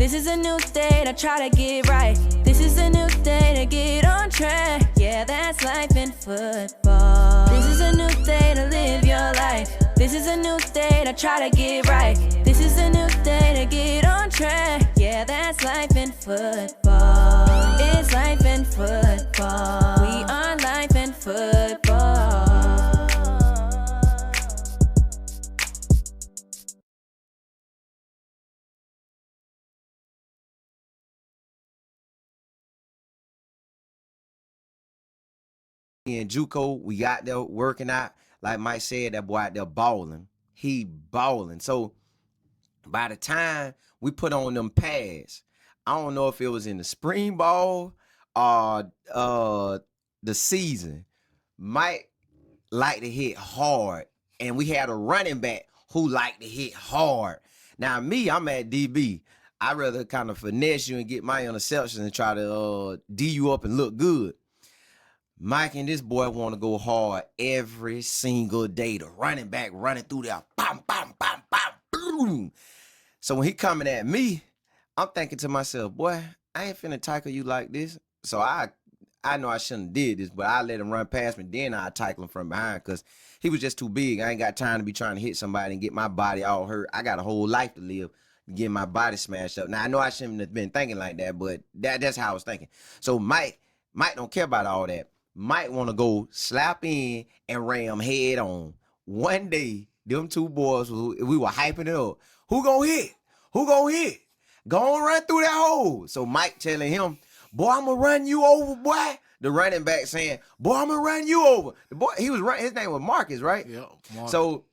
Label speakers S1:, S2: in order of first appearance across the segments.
S1: This is a new day to try to get right. This is a new day to get on track. Yeah, that's life in football. This is a new day to live your life. This is a new day to try to get right. This is a new day to get on track. Yeah, that's life in football. It's life in football. We are life in football.
S2: In JUCO, we got there working out. Like Mike said, that boy out there balling. He balling. So by the time we put on them pads, I don't know if it was in the spring ball or the season, Mike liked to hit hard. And we had a running back who liked to hit hard. Now me, I'm at DB. I rather kind of finesse you and get my interceptions and try to D you up and look good. Mike and this boy want to go hard every single day. The running back running through there, bam, bam, bam, bam, boom. So when he coming at me, I'm thinking to myself, boy, I ain't finna tackle you like this. So I know I shouldn't have did this, but I let him run past me. Then I tackle him from behind because he was just too big. I ain't got time to be trying to hit somebody and get my body all hurt. I got a whole life to live, get my body smashed up. Now I know I shouldn't have been thinking like that, but that's how I was thinking. So Mike don't care about all that. Mike want to go slap in and ram head on. One day, them two boys, we were hyping it up. Who gonna hit? Who gonna hit? Go on, run through that hole. So Mike telling him, boy, I'm gonna run you over, boy. The running back saying, boy, I'm gonna run you over. The boy, he was running, his name was Marcus, right?
S3: Yeah. Marcus.
S2: So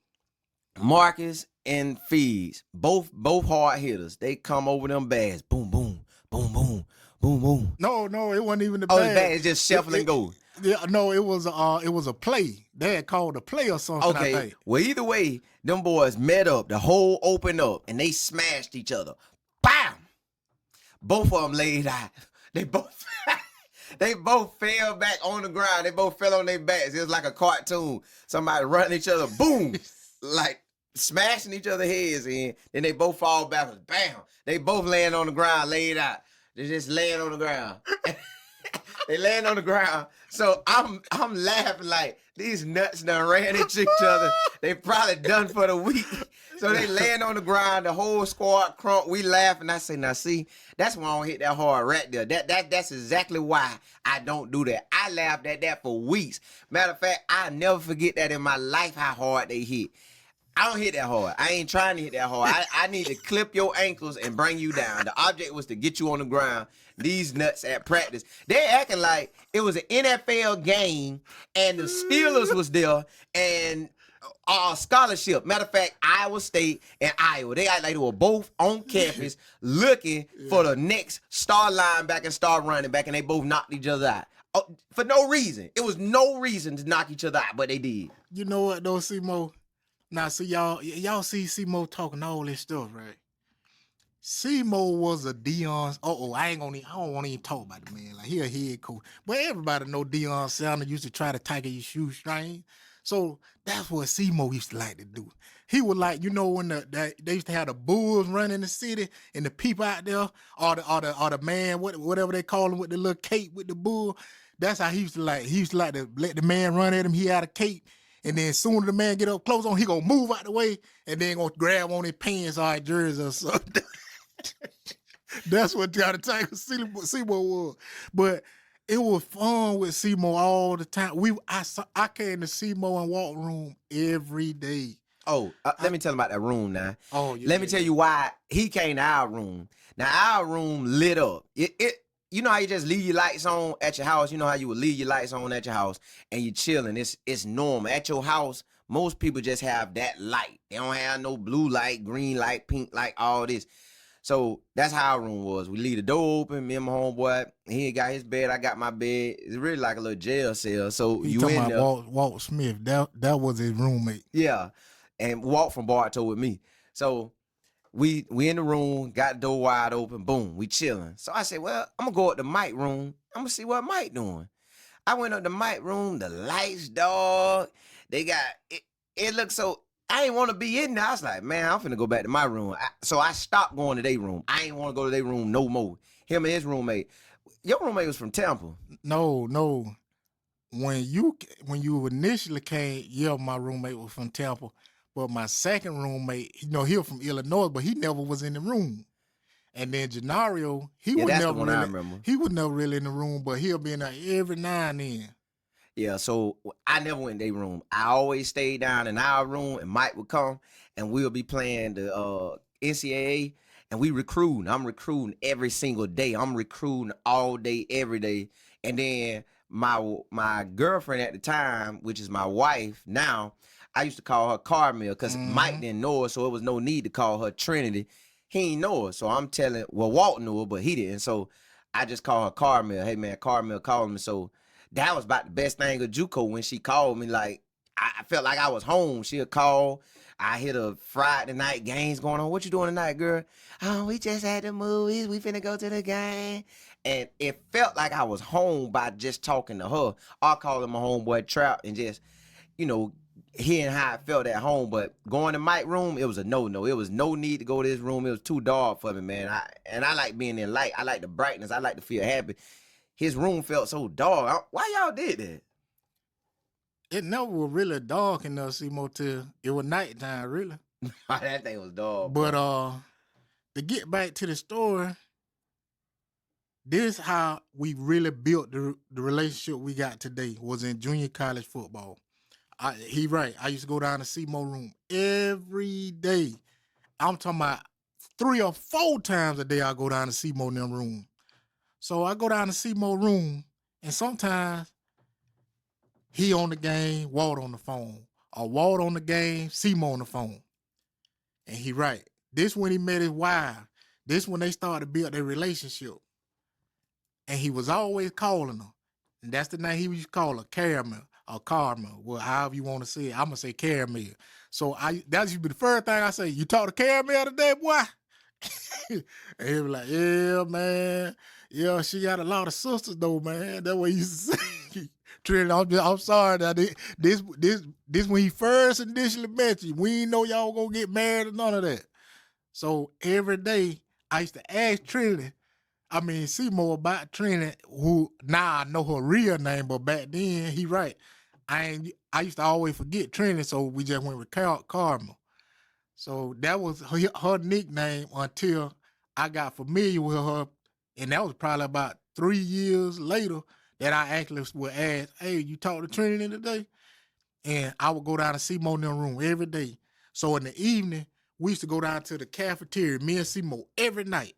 S2: Marcus and Fees, both hard hitters. They come over them bags. Boom, boom, boom, boom, boom, boom.
S3: No, it wasn't even the
S2: Oh,
S3: bag.
S2: the bag is just shuffle and go.
S3: Yeah, no, it was a play. They had called a play or something.
S2: Okay,
S3: I think.
S2: well, either way, them boys met up, the hole opened up, and they smashed each other. Bam! Both of them laid out. They both fell back on the ground. They both fell on their backs. It was like a cartoon. Somebody running each other, boom, like smashing each other's heads in. Then they both fall backwards, bam. They both laying on the ground, laid out. They just laying on the ground. They laying on the ground. So I'm laughing like these nuts done ran into each other. They probably done for the week. So they laying on the ground, the whole squad crunk. We laughing. I say, now see, that's why I don't hit that hard right there. That's exactly why I don't do that. I laughed at that for weeks. Matter of fact, I never forget that in my life how hard they hit. I don't hit that hard. I ain't trying to hit that hard. I need to clip your ankles and bring you down. The object was to get you on the ground. These nuts at practice, they acting like it was an NFL game and the Steelers was there and scholarship. Matter of fact, Iowa State and Iowa, they act like they were both on campus looking for the next star linebacker and star running back, and they both knocked each other out. For no reason. It was no reason to knock each other out, but they did.
S3: You know what though, C-Mo? Now, see, y'all see C-Mo talking all this stuff, right? C-Mo was a Deion. I don't want to even talk about the man. Like, he a head coach. But everybody know Deion Sanders used to try to tighten your shoestring. So that's what C-Mo used to like to do. He would like, when they used to have the bulls running the city and the people out there, or the man, whatever they call him with the little cape with the bull. That's how he used to like. He used to like to let the man run at him. He had a cape. And then soon as the man get up close on, he gonna move out the way and then gonna grab on his pants or his jersey or something. That's what kind of type of C-Mo was. But it was fun with C-Mo all the time. I came to C-Mo and walk room every day.
S2: Oh, let me tell him about that room now.
S3: Oh, yeah.
S2: Let me tell you why he came to our room. Now, our room lit up. You know how you just leave your lights on at your house? You know how you would leave your lights on at your house and you chilling. It's normal. At your house, most people just have that light. They don't have no blue light, green light, pink light, all this. So that's how our room was. We leave the door open. Me and my homeboy, he got his bed. I got my bed. It's really like a little jail cell. So
S3: you
S2: in
S3: talking
S2: there.
S3: about Walt Smith. That was his roommate.
S2: Yeah. And Walt from Bartow with me. So we in the room, got the door wide open, boom, we chilling. So I said, well, I'm gonna go up to Mike room. I'm gonna see what Mike doing. I went up to Mike room, the lights, dog. They got it looked so I ain't want to be in there. I was like, man, I'm finna go back to my room. So I stopped going to their room. I ain't want to go to their room no more. Him and his roommate. Your roommate was from Tampa.
S3: No. When you initially came, yeah, my roommate was from Tampa, but my second roommate, he was from Illinois, but he never was in the room. And then Genario, he was
S2: that's the
S3: never
S2: one I
S3: really,
S2: remember.
S3: he was never really in the room, but he'll be in there every now and then.
S2: Yeah, so I never went in their room. I always stayed down in our room, and Mike would come, and we'll be playing the NCAA, and we recruiting. I'm recruiting every single day. I'm recruiting all day, every day. And then my girlfriend at the time, which is my wife now, I used to call her Carmel because Mike didn't know her, so it was no need to call her Trinity. He ain't know her, so I'm telling. Well, Walt knew her, but he didn't. So I just call her Carmel. Hey man, Carmel calling me. So that was about the best thing of JUCO when she called me. Like I felt like I was home. She'll call. I hear the Friday night games going on. What you doing tonight, girl? Oh, we just had the movies. We finna go to the game. And it felt like I was home by just talking to her. I call him my homeboy Trap and just, hearing how I felt at home. But going to Mike's room, it was a no-no. It was no need to go to his room. It was too dark for me, man. I like being in light. I like the brightness. I like to feel happy. His room felt so dark. Why y'all did that?
S3: It never was really dark enough, Simo, till it was nighttime, really.
S2: That thing was dark.
S3: But to get back to the story, this how we really built the relationship we got today was in junior college football. He right. I used to go down to Simo room every day. I'm talking about 3 or 4 times a day I go down to Simo in them room. So I go down to Simo room, and sometimes he on the game, Walt on the phone. Or Walt on the game, Simo on the phone. And he right. This when he met his wife. This when they started to build their relationship. And he was always calling her. And that's the name he used to call her, Caramel or Carmel. Well, however you want to say it. I'm going to say Caramel. So that used to be the first thing I say. You talk to Caramel today, boy? And he was like, yeah, man. Yeah, she got a lot of sisters, though, man. That's what he used to say. Trinity, I'm sorry. Now, this when he first initially met you. We didn't know y'all gonna get married or none of that. So every day, I used to ask Trinity, see more about Trinity, who now I know her real name, but back then, he right. I used to always forget Trinity, so we just went with Carmel. So that was her nickname until I got familiar with her, and that was probably about 3 years later that I actually would ask, hey, you talk to Trinity today? And I would go down to Simo in their room every day. So in the evening, we used to go down to the cafeteria, me and Simo, every night.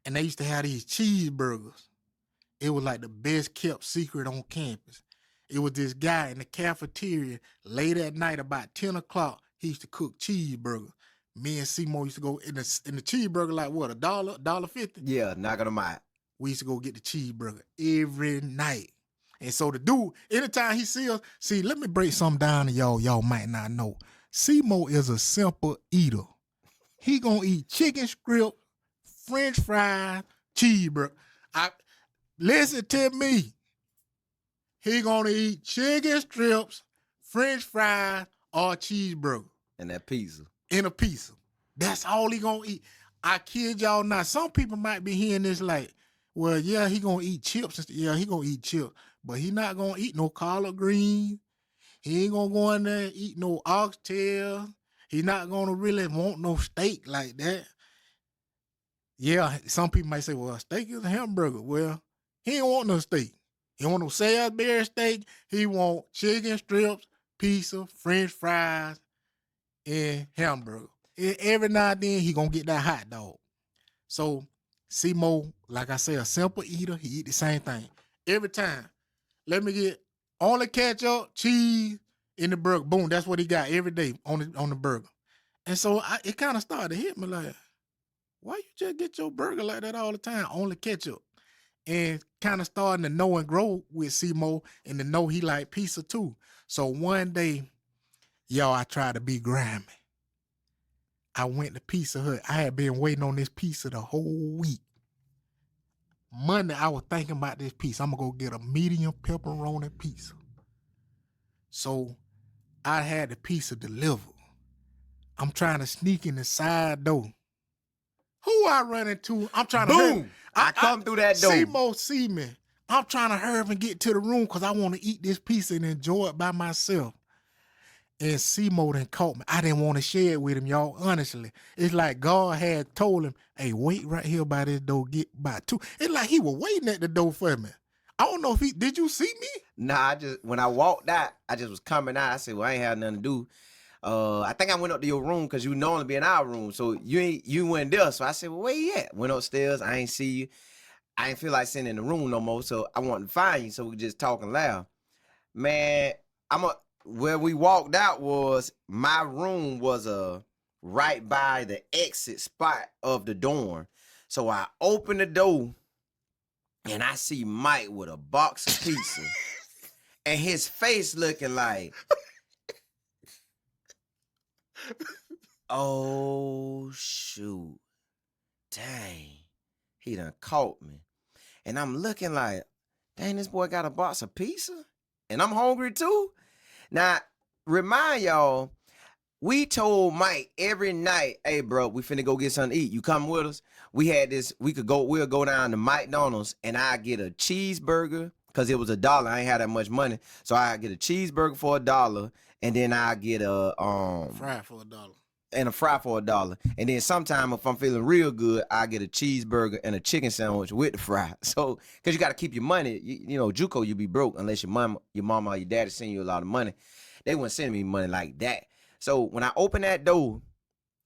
S3: And they used to have these cheeseburgers. It was like the best kept secret on campus. It was this guy in the cafeteria late at night, about 10 o'clock, he used to cook cheeseburgers. Me and Simo used to go in the cheeseburger, like what, $1.50?
S2: Yeah, not gonna mind.
S3: We used to go get the cheeseburger every night. And so the dude, anytime he see us, let me break something down to y'all might not know. Simo is a simple eater. He gonna eat chicken strips, French fries, cheeseburger. Listen to me. He gonna eat chicken strips, French fries, or cheeseburger.
S2: And that pizza.
S3: In a pizza. That's all he gonna eat. I kid y'all not. Some people might be hearing this like, well, yeah, he gonna eat chips. Yeah, he gonna eat chips. But he not gonna eat no collard greens. He ain't gonna go in there and eat no oxtail. He not gonna really want no steak like that. Yeah, some people might say, well, steak is a hamburger. Well, he ain't want no steak. He don't want no Salisbury steak. He want chicken strips, pizza, French fries, and hamburger. And every now and then, he gonna get that hot dog. So, Simo, like I say, a simple eater. He eat the same thing every time. Let me get only ketchup, cheese in the burger. Boom, that's what he got every day on the burger. And so it kind of started to hit me like, why you just get your burger like that all the time? Only ketchup. And kind of starting to know and grow with Simo and to know he like pizza too. So one day, I tried to be grimy. I went to Pizza Hut. I had been waiting on this pizza the whole week. Monday, I was thinking about this pizza. I'm going to go get a medium pepperoni pizza. So I had the pizza delivered. I'm trying to sneak in the side door. Who I run into? I'm trying to hurry.
S2: Boom! I come through that door.
S3: Simo see me. I'm trying to hurry and get to the room because I want to eat this pizza and enjoy it by myself. And Simo done caught me. I didn't want to share it with him, y'all. Honestly, it's like God had told him, "Hey, wait right here by this door. Get by 2." It's like he was waiting at the door for me. I don't know if did you see me?
S2: Nah, when I walked out, I just was coming out. I said, well, I ain't had nothing to do. I think I went up to your room because you normally be in our room. So you went there. So I said, well, where you at? Went upstairs. I ain't see you. I ain't feel like sitting in the room no more. So I wanted to find you. So we just talking loud. Man, where we walked out was my room was right by the exit spot of the dorm. So I opened the door and I see Mike with a box of pizza and his face looking like, oh, shoot. Dang. He done caught me. And I'm looking like, dang, this boy got a box of pizza? And I'm hungry too? Now, remind y'all, we told Mike every night, hey, bro, we finna go get something to eat. You come with us? We'll go down to McDonald's and I get a cheeseburger because it was $1. I ain't had that much money. So I get a cheeseburger for $1 and then I get a
S3: fry for $1.
S2: And a fry for $1. And then sometime if I'm feeling real good, I get a cheeseburger and a chicken sandwich with the fry. So, because you got to keep your money. You know, JUCO, you be broke unless your mama or your daddy send you a lot of money. They wouldn't send me money like that. So when I open that door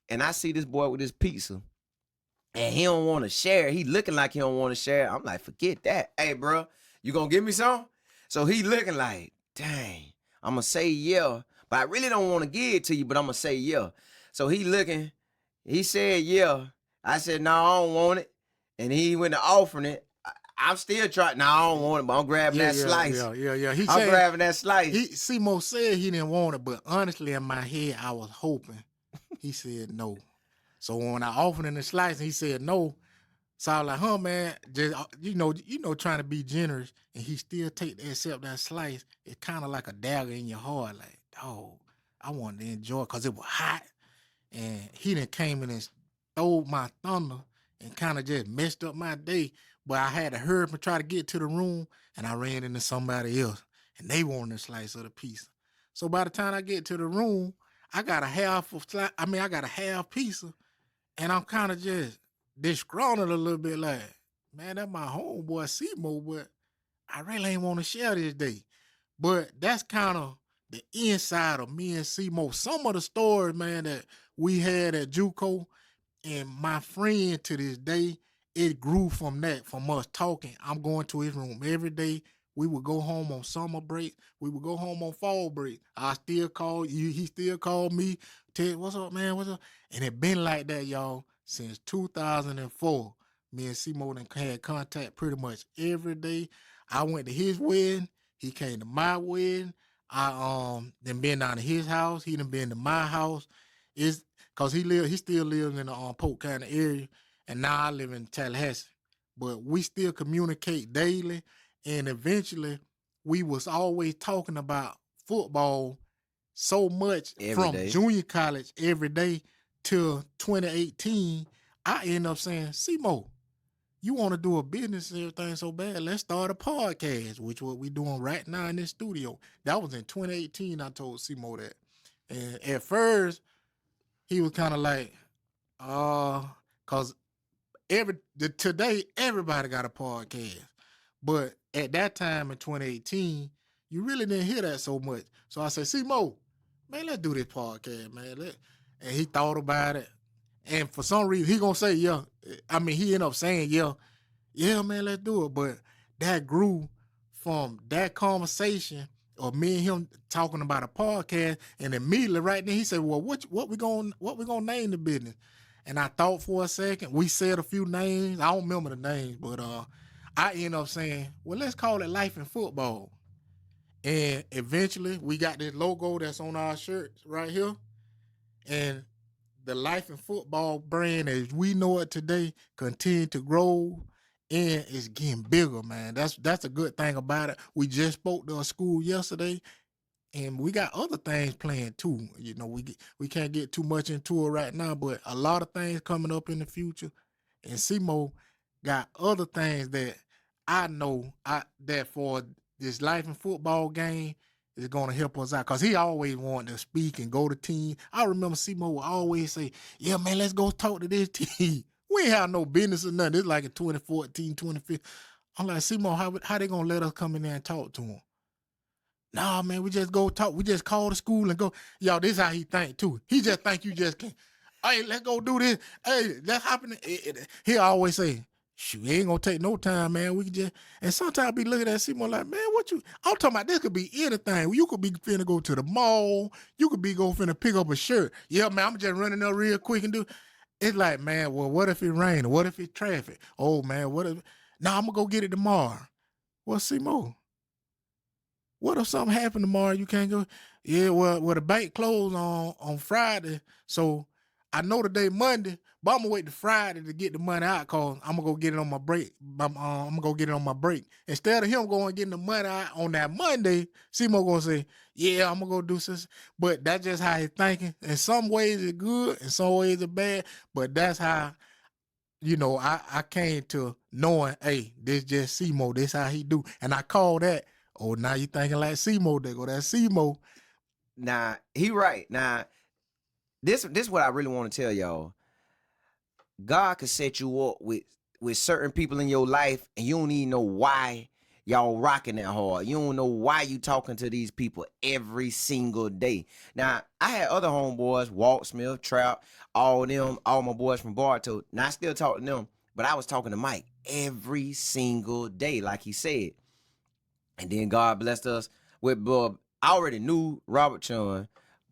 S2: and I see this boy with this pizza and he don't want to share, he looking like he don't want to share. I'm like, forget that. Hey, bro, you going to give me some? So he looking like, dang, I'm going to say yeah, but I really don't want to give it to you, but I'm going to say yeah. So he looking, he said, yeah. I said, no, I don't want it. And he went to offering it. I'm still trying. No, I don't want it, but I'm grabbing that slice.
S3: Yeah.
S2: I'm grabbing that slice.
S3: Simo said he didn't want it, but honestly, in my head, I was hoping. He said no. So when I offered him the slice, he said no. So I was like, huh, man, just you know, trying to be generous, and he still accept that slice. It's kind of like a dagger in your heart, like, oh, I wanted to enjoy it because it was hot. And he done came in and stole my thunder and kind of just messed up my day. But I had to hurry up and try to get to the room, and I ran into somebody else, and they wanted a slice of the pizza. So by the time I get to the room, I got a half pizza, and I'm kind of just disgruntled a little bit like, man, that's my homeboy Simo, but I really ain't want to share this day. But that's kind of the inside of me and Simo. Some of the stories, man, that we had at JUCO, and my friend to this day, it grew from that, from us talking. I'm going to his room every day. We would go home on summer break. We would go home on fall break. I still call you. He still called me. Tell, what's up, man? What's up? And it been like that, y'all, since 2004. Me and Simo done had contact pretty much every day. I went to his wedding. He came to my wedding. I then been down to his house. He done been to my house. It's because he still lives in the Polk County area, and now I live in Tallahassee. But we still communicate daily, and eventually we was always talking about football so much from junior college every day till 2018. I end up saying, Simo, you want to do a business and everything so bad, let's start a podcast, which what we doing right now in this studio. That was in 2018. I told Simo that. And at first, he was kind of like, because today, everybody got a podcast. But at that time in 2018, you really didn't hear that so much. So I said, Simo, man, let's do this podcast, man. And he thought about it. And for some reason, he gonna say, yeah. I mean, he ended up saying, yeah, man, let's do it. But that grew from that conversation of me and him talking about a podcast, and immediately right then he said, well, what we gonna name the business? And I thought for a second. We said a few names. I don't remember the names, but I ended up saying, well, let's call it Life in Football. And eventually we got this logo that's on our shirts right here. And the Life in Football brand, as we know it today, continue to grow and it's getting bigger, man. That's a good thing about it. We just spoke to a school yesterday. And we got other things planned too. We can't get too much into it right now, but a lot of things coming up in the future. And Simo got other things that I know that for this life and football game is gonna help us out. Cause he always wanted to speak and go to team. I remember Simo would always say, "Yeah, man, let's go talk to this team." We ain't have no business or nothing. It's like in 2014, 2015. I'm like, Simo, how they gonna let us come in there and talk to him? Nah, man, we just go talk. We just call the school and go. Y'all, this how he think too. He just think you just can't. Hey, let's go do this. Hey, that's happening. He always say, shoot, it ain't gonna take no time, man. We can just, and sometimes I be looking at Seymour like, man, what you, I'm talking about this could be anything. You could be finna go to the mall. You could be finna pick up a shirt. Yeah, man, I'm just running up real quick and do. It's like, man, well, what if it rain? Or what if it's traffic? Oh, man, what if, nah, I'm gonna go get it tomorrow. Well, Seymour, what if something happened tomorrow? You can't go. Yeah, well, the bank closed on Friday, so I know today Monday, but I'm gonna wait to Friday to get the money out cause I'm gonna go get it on my break. I'm gonna go get it on my break. Instead of him going and getting the money out on that Monday, Seymour gonna say, yeah, I'm gonna go do this. But that's just how he's thinking. In some ways it's good, in some ways it's bad, but that's how, I came to knowing, hey, this just Seymour, this how he do. And I call that, oh, now you thinking like Seymour, they go, that's Seymour.
S2: Nah, he right. Now, this what I really want to tell y'all. God could set you up with certain people in your life, and you don't even know why y'all rocking that hard. You don't know why you talking to these people every single day. Now, I had other homeboys, Walt Smith, Trout, all my boys from Bartow. Now, I still talk to them, but I was talking to Mike every single day, like he said. And then God blessed us with Bob. I already knew Robert Chun,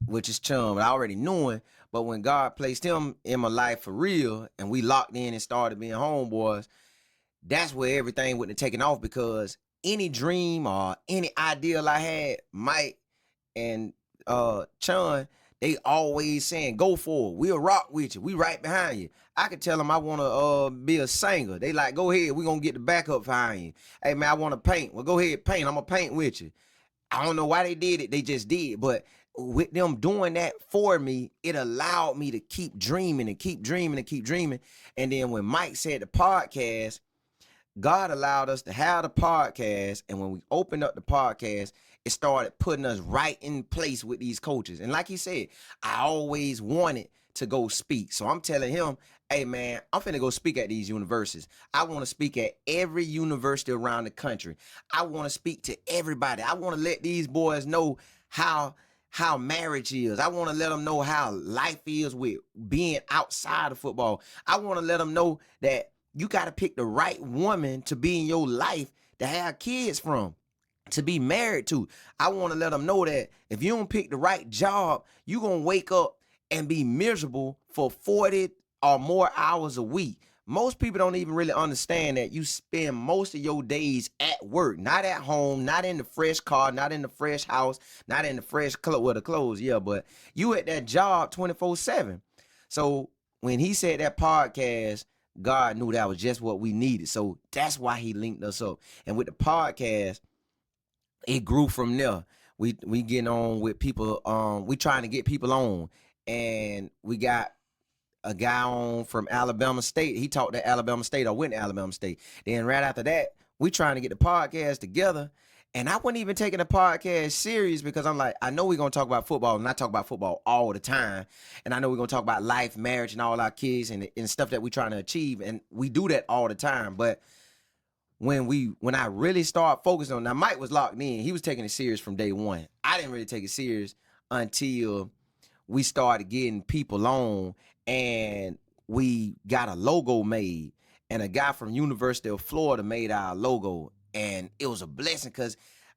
S2: which is Chun, but I already knew him. But when God placed him in my life for real, and we locked in and started being homeboys, that's where everything wouldn't have taken off, because any dream or any ideal I had, Mike and Chun, they always saying, go for it. We'll rock with you. We right behind you. I could tell them I want to be a singer. They like, go ahead. We're going to get the backup behind you. Hey, man, I want to paint. Well, go ahead, paint. I'm going to paint with you. I don't know why they did it. They just did. But with them doing that for me, it allowed me to keep dreaming and keep dreaming and keep dreaming. And then when Mike said the podcast, God allowed us to have the podcast. And when we opened up the podcast, it started putting us right in place with these coaches. And like he said, I always wanted to go speak. So I'm telling him, hey, man, I'm finna go speak at these universities. I want to speak at every university around the country. I want to speak to everybody. I want to let these boys know how marriage is. I want to let them know how life is with being outside of football. I want to let them know that you got to pick the right woman to be in your life to have kids from, to be married to. I want to let them know that if you don't pick the right job, you're going to wake up and be miserable for 40 or more hours a week. Most people don't even really understand that you spend most of your days at work, not at home, not in the fresh car, not in the fresh house, not in the fresh clothes, yeah, but you at that job 24/7. So when he said that podcast, God knew that was just what we needed. So that's why he linked us up. And with the podcast, it grew from there. We getting on with people. We trying to get people on, and we got a guy on from Alabama State. He talked to Alabama State, or went to Alabama State. Then right after that, we trying to get the podcast together. And I wasn't even taking the podcast serious, because I'm like, I know we're going to talk about football, and I talk about football all the time. And I know we're going to talk about life, marriage, and all our kids and stuff that we're trying to achieve. And we do that all the time. But when I really start focusing on, now Mike was locked in. He was taking it serious from day one. I didn't really take it serious until we started getting people on, and we got a logo made, and a guy from University of Florida made our logo. And it was a blessing, because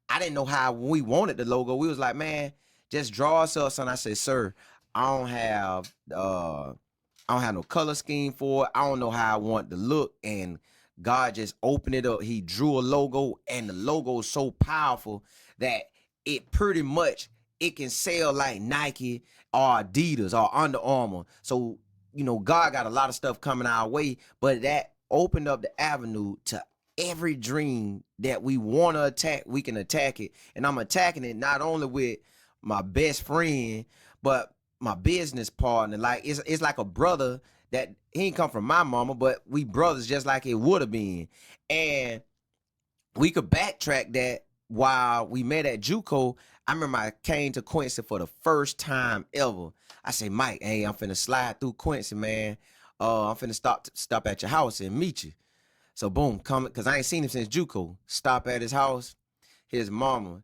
S2: I didn't know how we wanted the logo. We was like, man, just draw us up. And I said, sir, I don't have no color scheme for it. I don't know how I want to look. And God just opened it up. He drew a logo, and the logo is so powerful that it pretty much, it can sell like Nike or Adidas or Under Armour. So, God got a lot of stuff coming our way, but that opened up the avenue to every dream that we want to attack, we can attack it. And I'm attacking it not only with my best friend, but my business partner. Like it's like a brother that he ain't come from my mama, but we brothers just like it would have been. And we could backtrack that while we met at JUCO. I remember I came to Quincy for the first time ever. I say, Mike, hey, I'm finna slide through Quincy, man. I'm finna stop at your house and meet you. So boom, come, because I ain't seen him since JUCO. Stop at his house. His mama,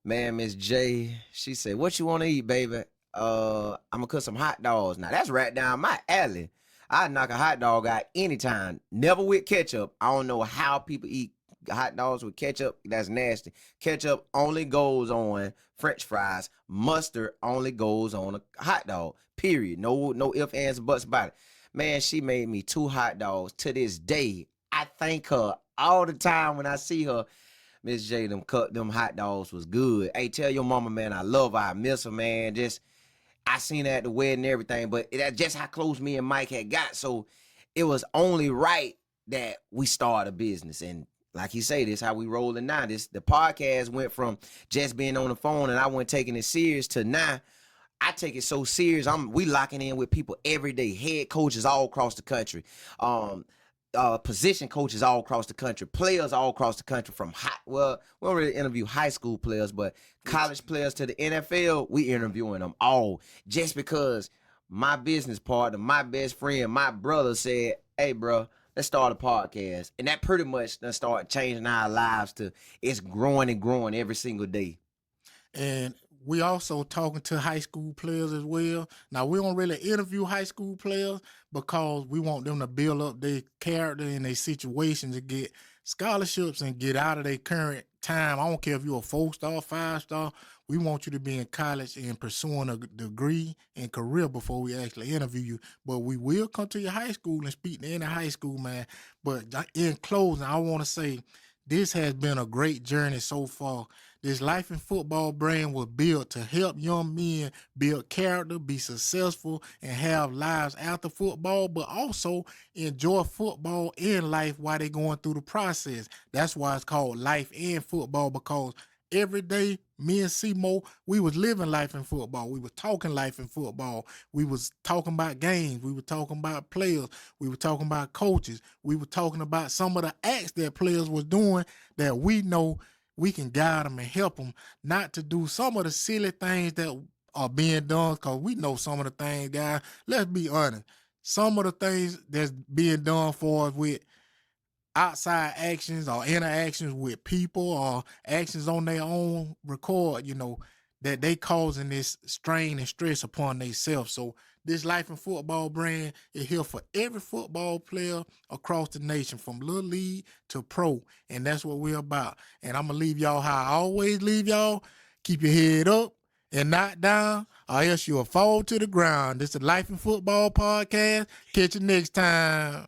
S2: man, Miss J, she said, what you want to eat, baby? I'm gonna cook some hot dogs. Now that's right down my alley. I knock a hot dog out anytime. Never with ketchup. I don't know how people eat hot dogs with ketchup. That's nasty. Ketchup only goes on French fries. Mustard only goes on a hot dog. Period. No ifs, ands, or buts about it. Man, she made me 2 hot dogs. To this day, I thank her all the time when I see her. Miss J, them hot dogs was good. Hey, tell your mama, man, I love her. I miss her, man. I seen her at the wedding and everything, but that's just how close me and Mike had got. So it was only right that we start a business. And like you say, this how we rolling now. The podcast went from just being on the phone and I wasn't taking it serious to now I take it so serious. We locking in with people every day, head coaches all across the country, position coaches all across the country, players all across the country we don't really interview high school players, but college players to the NFL, we interviewing them all just because my business partner, my best friend, my brother said, hey, bro, let's start a podcast. And that pretty much done started changing our lives to it's growing and growing every single day.
S3: And we also talking to high school players as well. Now, we don't really interview high school players because we want them to build up their character and their situations to get scholarships and get out of their current time. I don't care if you're a 4-star, 5-star. We want you to be in college and pursuing a degree and career before we actually interview you. But we will come to your high school and speak to any high school, man. But in closing, I want to say this has been a great journey so far. This Life in Football brand was built to help young men build character, be successful, and have lives after football, but also enjoy football and life while they're going through the process. That's why it's called Life in Football, because every day, me and C-Mo, we was living life in football. We was talking life in football. We was talking about games. We were talking about players. We were talking about coaches. We were talking about some of the acts that players was doing that we know we can guide them and help them not to do some of the silly things that are being done, because we know some of the things, guys. Let's be honest. Some of the things that's being done for us with outside actions or interactions with people or actions on their own record, that they causing this strain and stress upon themselves. So this Life in Football brand is here for every football player across the nation, from little league to pro, and that's what we're about. And I'm going to leave y'all how I always leave y'all. Keep your head up and not down, or else you'll fall to the ground. This is the Life in Football podcast. Catch you next time.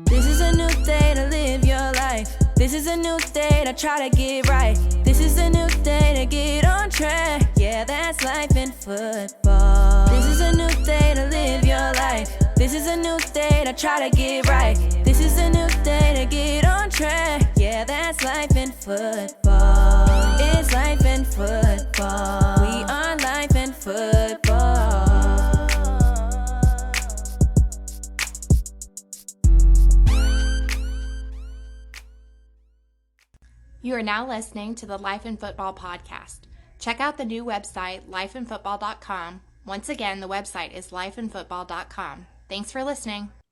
S1: This is a new day to live your life. This is a new day to try to get right. This is a new day to get on track. Yeah, that's life in football. This is a new day to live your life. This is a new day to try to get right. This is a new day to get on track. Yeah, that's life in football. It's life in football. We are life in football.
S4: You are now listening to the Life in Football podcast. Check out the new website, lifeinfootball.com. Once again, the website is lifeinfootball.com. Thanks for listening.